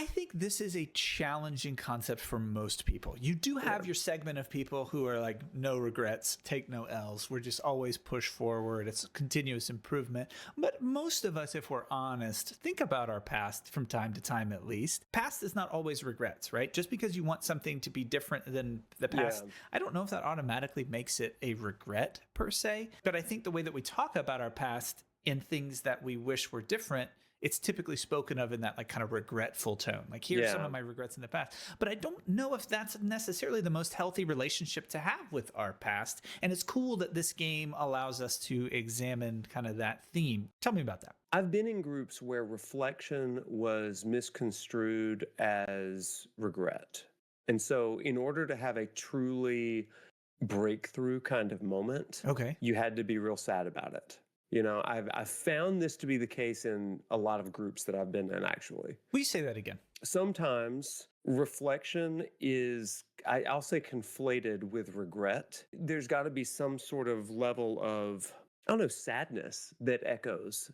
I think this is a challenging concept for most people. You do have your segment of people who are like, no regrets, take no L's. We're just always push forward. It's continuous improvement. But most of us, if we're honest, think about our past from time to time at least. Past is not always regrets, right? Just because you want something to be different than the past, I don't know if that automatically makes it a regret per se. But I think the way that we talk about our past in things that we wish were different, it's typically spoken of in that like kind of regretful tone. Like, here's some of my regrets in the past. But I don't know if that's necessarily the most healthy relationship to have with our past. And it's cool that this game allows us to examine kind of that theme. Tell me about that. I've been in groups where reflection was misconstrued as regret. And so in order to have a truly breakthrough kind of moment, you had to be real sad about it. You know, I've found this to be the case in a lot of groups that I've been in, actually. Will you say that again? Sometimes reflection is, I'll say, conflated with regret. There's got to be some sort of level of, I don't know, sadness that echoes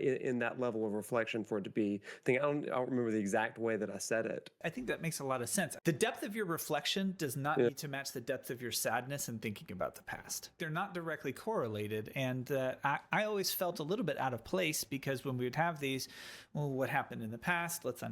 in that level of reflection for it to be I don't remember the exact way that I said it. I think that makes a lot of sense. The depth of your reflection does not need to match the depth of your sadness and thinking about the past. They're not directly correlated. And I always felt a little bit out of place because when we would have these, well, what happened in the past? Let's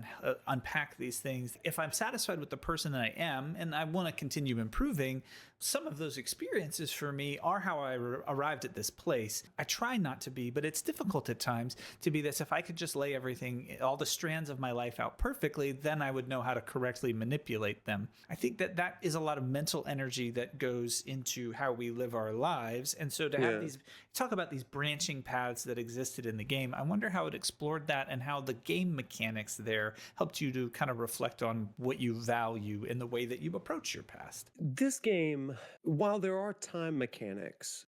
unpack these things. If I'm satisfied with the person that I am and I want to continue improving, some of those experiences for me are how I arrived at this place. I try not to be, but it's difficult at times to be this. If I could just lay everything, all the strands of my life out perfectly, then I would know how to correctly manipulate them. I think that is a lot of mental energy that goes into how we live our lives. And so to have these, talk about these branching paths that existed in the game, I wonder how it explored that and how the game mechanics there helped you to kind of reflect on what you value in the way that you approach your past. This game, while there are time mechanics,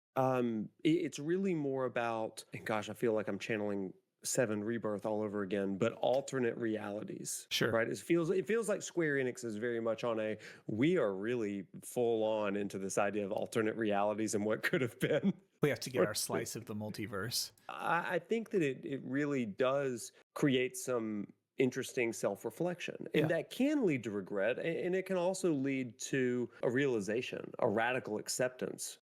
it's really more about, and gosh, I feel like I'm channeling 7 Rebirth all over again, but alternate realities. Sure. Right? It feels like Square Enix is very much on we are really full on into this idea of alternate realities and what could have been. We have to get our slice of the multiverse. I think that it really does create some interesting self-reflection, and that can lead to regret, and it can also lead to a realization, a radical acceptance